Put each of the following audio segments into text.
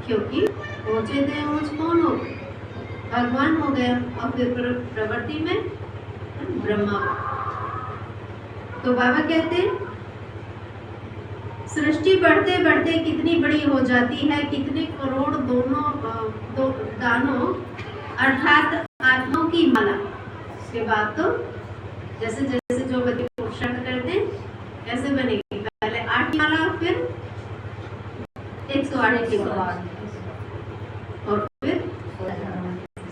क्योंकि ऊंचे थे ऊंच कौन हो गए? भगवान हो गया। और फिर प्रवृत्ति में ब्रह्मा। तो बाबा कहते हैं सृष्टि बढ़ते बढ़ते कितनी बड़ी हो जाती है, कितने करोड़ दानों अर्थात आत्माओं की माला। उसके बाद तो जैसे जैसे जो व्यक्ति पुरुषार्थ करते हैं कैसे बनेगी, पहले 8 की माला, फिर 108 की माला, और फिर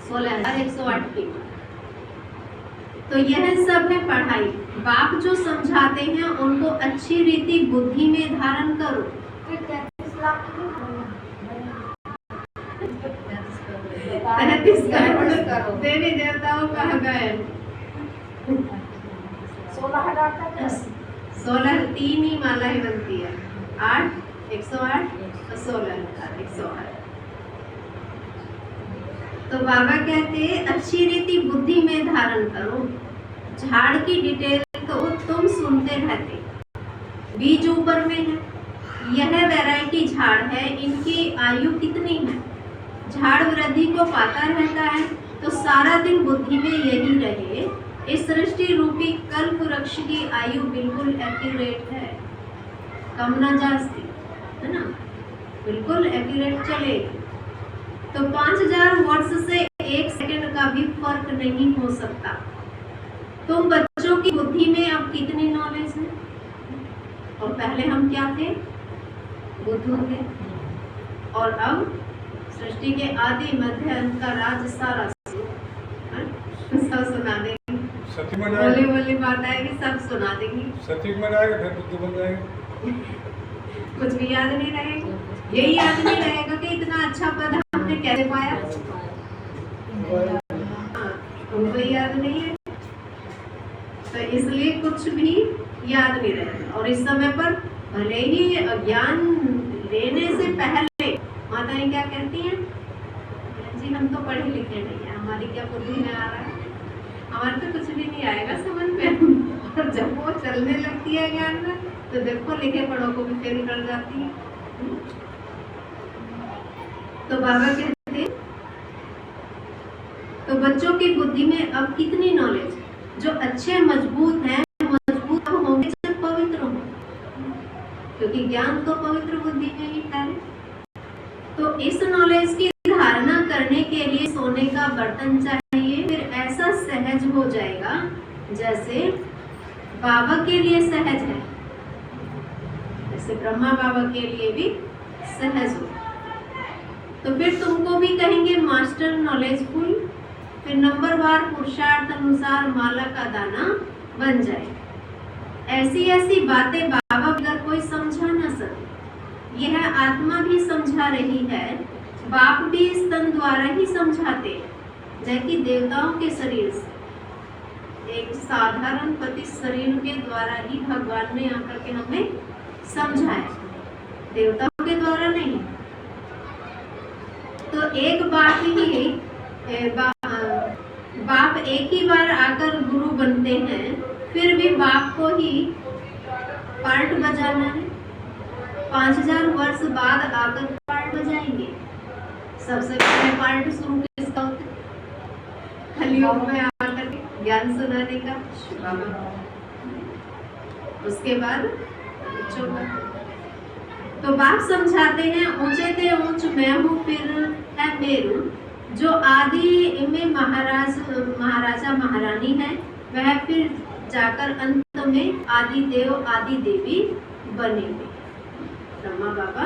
16,108 की माला। तो यह सब है पढ़ाई। बाप जो समझाते हैं उनको अच्छी रीति बुद्धि में धारण करो। 33 करोड़ देवी देवताओं कहा गए। 16 3 ही माला ही बनती है, 8 108 और 16,108। तो बाबा कहते हैं अच्छी रीति बुद्धि में धारण करो। झाड़ की डिटेल तो तुम सुनते रहते, बीज ऊपर में है। यह वैरायटी झाड़ है, इनकी आयु कितनी है? झाड़ वृद्धि को पाता रहता है, तो सारा दिन बुद्धि में यही रहे। इस सृष्टि रूपी कल्प वृक्ष की आयु बिल्कुल एक्यूरेट है, कम ना जास्ती, है ना, बिल्कुल एक्यूरेट चलेगी। तो 5000 वर्ष से 1 सेकंड का भी फर्क नहीं हो सकता। तुम बच्चों की बुद्धि में अब कितनी नॉलेज है? और पहले हम क्या थे? बुद्धू थे। और अब सृष्टि के आदि मध्य अंत का राज सारा सब सुना देंगे। बोली बोली बात आएगी, सब सुना देंगी। सटीक में जाएगा, फिर बुद्धू बन जाएगा। कुछ भी याद नहीं रहेगा। यही याद नहीं रहेगा कि इतना अच्छा पद हमने कैसे पाया। उनको याद नहीं है, तो इसलिए कुछ भी याद नहीं रहेगा। और इस समय पर भले ही ज्ञान लेने से पहले माताएं क्या कहती हैं, जी हम तो पढ़े लिखे नहीं है, हमारी क्या बुद्धि में आ रहा है, हमारे तो कुछ भी नहीं आएगा समझ में। और जब वो चलने लगती है ज्ञान में, तो देखो लिखे पढ़ो को भी फेल कर जाती है। तो बाबा कहते हैं तो बच्चों की बुद्धि में अब कितनी नॉलेज है? जो अच्छे मजबूत हैं, मजबूत होंगे जब पवित्र होंगे, क्योंकि ज्ञान तो पवित्र बुद्धि में ही है। तो इस नॉलेज की धारणा करने के लिए सोने का बर्तन चाहिए, फिर ऐसा सहज हो जाएगा जैसे बाबा के लिए सहज है, जैसे ब्रह्मा बाबा के लिए भी सहज हो। तो फिर तुमको भी कहेंगे मास्टर नॉलेजफुल, फिर नंबरवार पुरुषार्थ अनुसार माला का दाना बन जाए। ऐसी ऐसी बातें बाबा अगर कोई समझा ना सके, यह आत्मा भी समझा रही है, बाप भी स्तन द्वारा ही समझाते, जैसे देवताओं के शरीर से, एक साधारण पति शरीर के द्वारा ही भगवान ने आकर के हमें समझाया, देवताओं के द्वारा नहीं। तो एक बाप ही बाप एक ही बार आकर गुरु बनते हैं, फिर भी बाप को ही पार्ट बजाना है। 5000 वर्ष बाद आकर पार्ट बजाएंगे। सबसे पहले पार्ट शुरू किसका होता है? कलयुग में आकर के ज्ञान सुनाने का। उसके बाद बच्चों का। तो बाप समझाते हैं ऊंचे थे ऊंच मैं हूँ फिर है मेरू, जो आदि में महाराजा महारानी है, वह फिर जाकर अंत में आदि देव आदि देवी बनेंगे। ब्रह्मा बाबा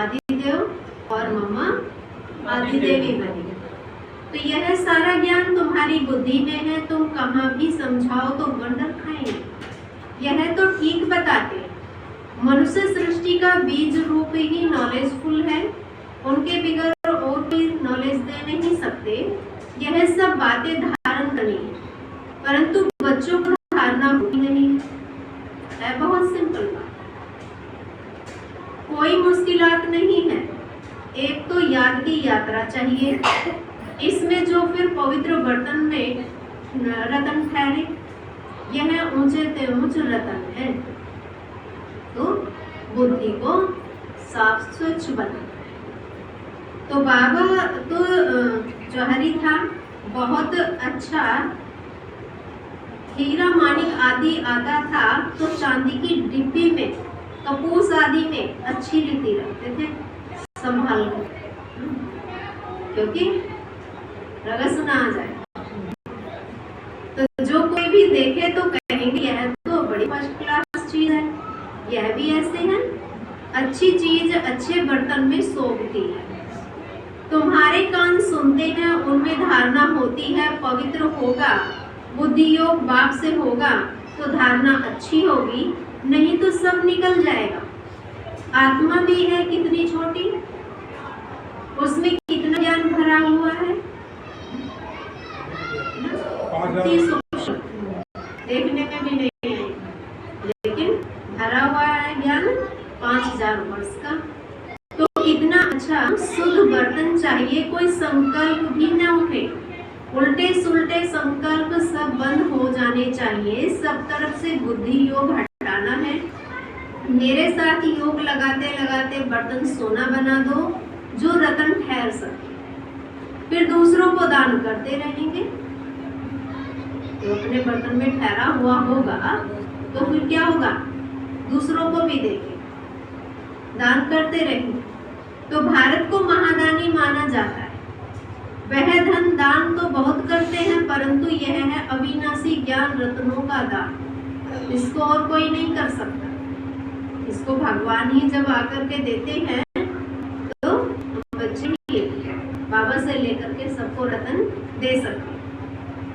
आदि देव और मम्मा आदि देवी बनेंगे। तो यह सारा ज्ञान तुम्हारी बुद्धि में है, तुम कहाँ भी समझाओ तो वंडर खाएंगे। यह तो ठीक बताते हैं, मनुष्य सृष्टि का बीज रूप ही नॉलेजफुल है, उनके बिगड़ और भी नॉलेज दे नहीं सकते। यह सब बातें धारण करनी है, परंतु बच्चों को धारणा नहीं है। बहुत सिंपल बात, कोई मुश्किलात नहीं है। एक तो याद की यात्रा चाहिए, इसमें जो फिर पवित्र बर्तन में रतन ठहरे, यह ऊंचे ते ऊंच रतन है। तो बुद्धि को साफ स्वच्छ बनाना है। तो बाबा तो जौहरी था, बहुत अच्छा हीरा मानिक आदि आता था तो चांदी की डिब्बी में, कपूस आदि में अच्छी रीति रखते थे संभाल कर, क्योंकि रगस ना आ जाए। तो जो कोई भी देखे तो कहेंगे यह तो बड़ी फर्स्ट क्लास चीज है, यह भी ऐसे है। अच्छी चीज अच्छे बर्तन में शोभती है। तुम्हारे कान सुनते हैं, उनमें धारणा होती है पवित्र होगा, बुद्धि योग बाप से होगा तो धारणा अच्छी होगी, नहीं तो सब निकल जाएगा। आत्मा भी है कितनी छोटी, उसमें कितना ज्ञान भरा हुआ है, देखने में भी नहीं है, लेकिन भरा हुआ है ज्ञान 5000 वर्ष का। तो कितना अच्छा शुद्ध बर्तन चाहिए, कोई संकल्प भी न उठे, उल्टे सुल्टे संकल्प सब बंद हो जाने चाहिए। सब तरफ से बुद्धि योग हटाना है। मेरे साथ योग लगाते लगाते बर्तन सोना बना दो जो रतन ठहर सके, फिर दूसरों को दान करते रहेंगे। तो अपने बर्तन में ठहरा हुआ होगा तो फिर क्या होगा, दूसरों को भी देंगे, दान करते रहेंगे। तो भारत को महादानी माना जाता है। वह धन दान तो बहुत करते हैं, परंतु यह है अविनाशी ज्ञान रत्नों का दान, इसको और कोई नहीं कर सकता। इसको भगवान ही जब आकर के देते हैं तो बच्चे ही बाबा से लेकर के सबको रतन दे सकते।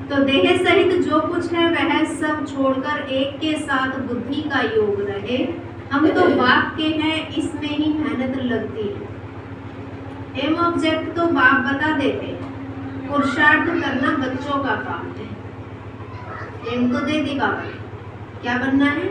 तो देह सहित जो कुछ है वह सब छोड़कर एक के साथ बुद्धि का योग रहे। हम तो बाप के हैं, इसमें ही मेहनत लगती है। एम ऑब्जेक्ट तो बाप बता देते हैं, पुरुषार्थ करना बच्चों का काम है। एम तो दे दी बाबा, क्या बनना है?